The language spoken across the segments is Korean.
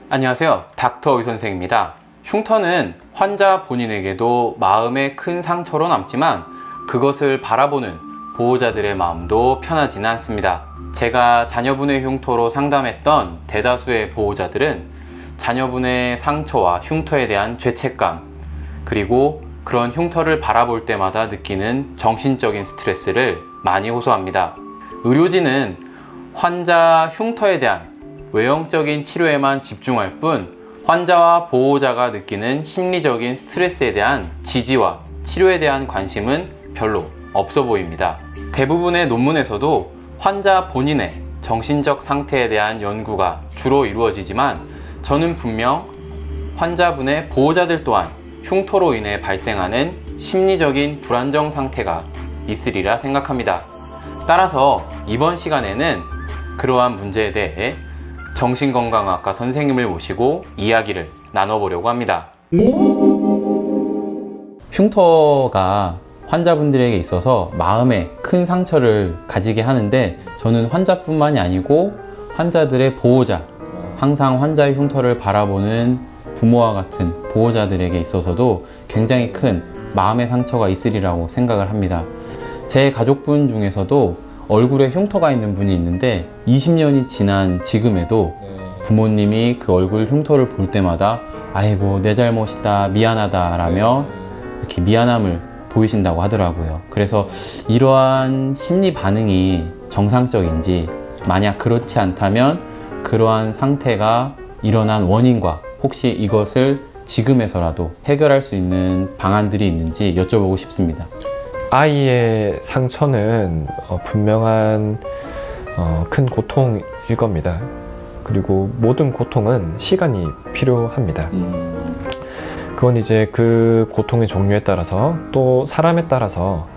안녕하세요, 닥터 의선생입니다. 흉터는 환자 본인에게도 마음에 큰 상처로 남지만 그것을 바라보는 보호자들의 마음도 편하지는 않습니다. 제가 자녀분의 흉터로 상담했던 대다수의 보호자들은 자녀분의 상처와 흉터에 대한 죄책감, 그리고 그런 흉터를 바라볼 때마다 느끼는 정신적인 스트레스를 많이 호소합니다. 의료진은 환자 흉터에 대한 외형적인 치료에만 집중할 뿐 환자와 보호자가 느끼는 심리적인 스트레스에 대한 지지와 치료에 대한 관심은 별로 없어 보입니다. 대부분의 논문에서도 환자 본인의 정신적 상태에 대한 연구가 주로 이루어지지만 저는 분명 환자분의 보호자들 또한 흉터로 인해 발생하는 심리적인 불안정 상태가 있으리라 생각합니다. 따라서 이번 시간에는 그러한 문제에 대해 정신건강학과 선생님을 모시고 이야기를 나눠보려고 합니다. 흉터가 환자분들에게 있어서 마음에 큰 상처를 가지게 하는데 저는 환자뿐만이 아니고 환자들의 보호자, 항상 환자의 흉터를 바라보는 부모와 같은 보호자들에게 있어서도 굉장히 큰 마음의 상처가 있으리라고 생각을 합니다. 제 가족분 중에서도 얼굴에 흉터가 있는 분이 있는데 20년이 지난 지금에도 부모님이 그 얼굴 흉터를 볼 때마다 아이고 내 잘못이다 미안하다 라며 이렇게 미안함을 보이신다고 하더라고요. 그래서 이러한 심리 반응이 정상적인지, 만약 그렇지 않다면 그러한 상태가 일어난 원인과 혹시 이것을 지금에서라도 해결할 수 있는 방안들이 있는지 여쭤보고 싶습니다. 아이의 상처는 분명한 큰 고통일 겁니다. 그리고 모든 고통은 시간이 필요합니다. 그건 이제 그 고통의 종류에 따라서 또 사람에 따라서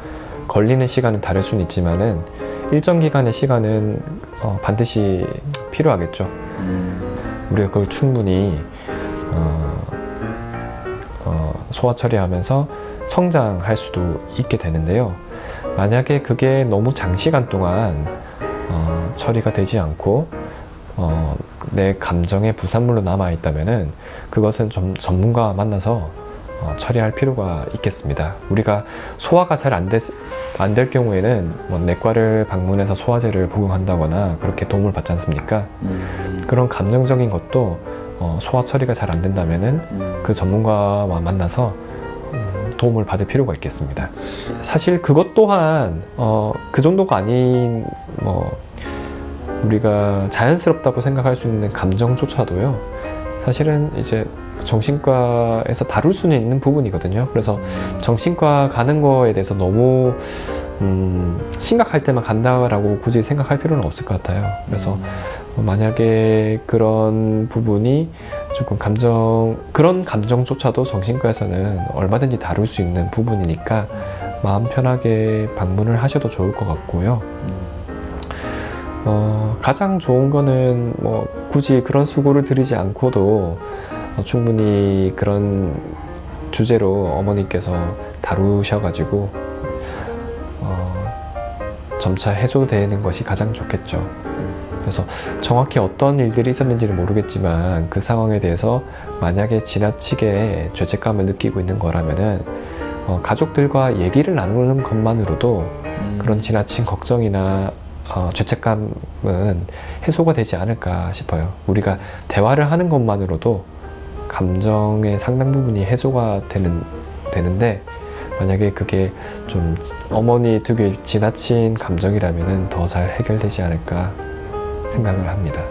걸리는 시간은 다를 수는 있지만은 일정 기간의 시간은 반드시 필요하겠죠. 우리가 그걸 충분히 소화 처리하면서 성장할 수도 있게 되는데요. 만약에 그게 너무 장시간 동안 처리가 되지 않고 내 감정의 부산물로 남아 있다면은 그것은 좀 전문가와 만나서 처리할 필요가 있겠습니다. 우리가 소화가 잘 안 될 경우에는 뭐 내과를 방문해서 소화제를 복용한다거나 그렇게 도움을 받지 않습니까? 그런 감정적인 것도 소화 처리가 잘 안 된다면은 그 전문가와 만나서 도움을 받을 필요가 있겠습니다. 사실 그것 또한 그 정도가 아닌 우리가 자연스럽다고 생각할 수 있는 감정조차도요, 사실은 이제 정신과에서 다룰 수는 있는 부분이거든요. 그래서 정신과 가는 거에 대해서 너무 심각할 때만 간다라고 굳이 생각할 필요는 없을 것 같아요. 그래서 만약에 그런 부분이 조금 그런 감정조차도 정신과에서는 얼마든지 다룰 수 있는 부분이니까 마음 편하게 방문을 하셔도 좋을 것 같고요. 가장 좋은 거는 굳이 그런 수고를 들이지 않고도 충분히 그런 주제로 어머니께서 다루셔가지고 점차 해소되는 것이 가장 좋겠죠. 그래서 정확히 어떤 일들이 있었는지는 모르겠지만 그 상황에 대해서 만약에 지나치게 죄책감을 느끼고 있는 거라면은 가족들과 얘기를 나누는 것만으로도 그런 지나친 걱정이나 죄책감은 해소가 되지 않을까 싶어요. 우리가 대화를 하는 것만으로도 감정의 상당 부분이 해소가 되는데 만약에 그게 좀 어머니 특유의 지나친 감정이라면은 더 잘 해결되지 않을까 생각을 합니다.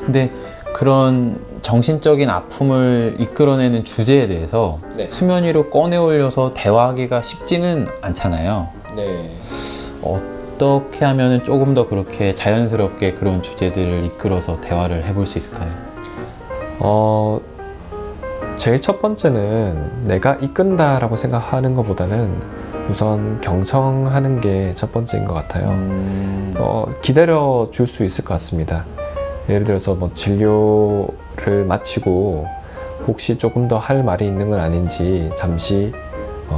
근데 그런 정신적인 아픔을 이끌어내는 주제에 대해서 수면 위로 꺼내 올려서 대화하기가 쉽지는 않잖아요. 어떻게 하면 조금 더 그렇게 자연스럽게 그런 주제들을 이끌어서 대화를 해볼 수 있을까요? 제일 첫 번째는 내가 이끈다라고 생각하는 것보다는 우선 경청하는 게 첫 번째인 것 같아요. 기다려 줄 수 있을 것 같습니다. 예를 들어서 진료를 마치고 혹시 조금 더 할 말이 있는 건 아닌지 잠시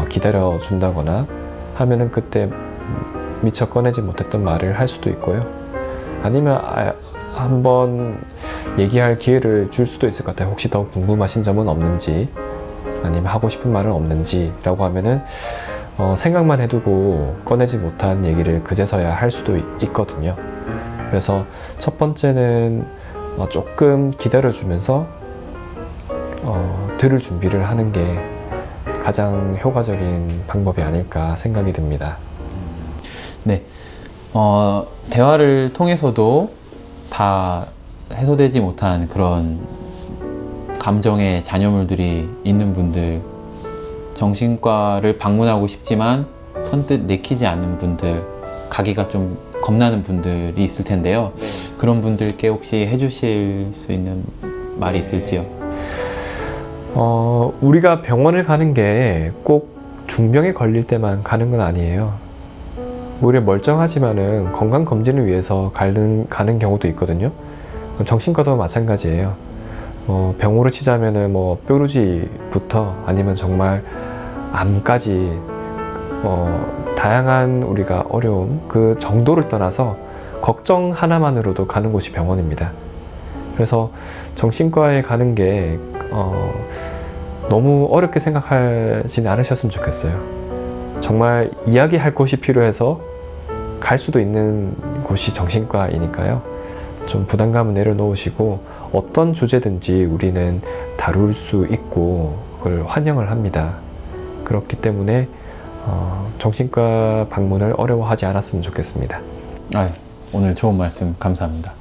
기다려 준다거나 하면은 그때 미처 꺼내지 못했던 말을 할 수도 있고요. 아니면 한번 얘기할 기회를 줄 수도 있을 것 같아요. 혹시 더 궁금하신 점은 없는지, 아니면 하고 싶은 말은 없는지 라고 하면은 생각만 해두고 꺼내지 못한 얘기를 그제서야 할 수도 있거든요. 그래서 첫 번째는 조금 기다려주면서 들을 준비를 하는 게 가장 효과적인 방법이 아닐까 생각이 듭니다. 네. 대화를 통해서도 다 해소되지 못한 그런 감정의 잔여물들이 있는 분들, 정신과를 방문하고 싶지만 선뜻 내키지 않는 분들, 가기가 좀 겁나는 분들이 있을 텐데요. 그런 분들께 혹시 해주실 수 있는 말이 있을지요? 우리가 병원을 가는 게 꼭 중병에 걸릴 때만 가는 건 아니에요. 오히려 멀쩡하지만은 건강검진을 위해서 가는 경우도 있거든요. 정신과도 마찬가지예요. 병으로 치자면은 뾰루지부터 아니면 정말 암까지 다양한 우리가 어려움, 그 정도를 떠나서 걱정 하나만으로도 가는 곳이 병원입니다. 그래서 정신과에 가는 게 너무 어렵게 생각하지는 않으셨으면 좋겠어요. 정말 이야기할 곳이 필요해서 갈 수도 있는 곳이 정신과이니까요. 좀 부담감을 내려놓으시고 어떤 주제든지 우리는 다룰 수 있고 그걸 환영을 합니다. 그렇기 때문에 정신과 방문을 어려워하지 않았으면 좋겠습니다. 오늘 좋은 말씀 감사합니다.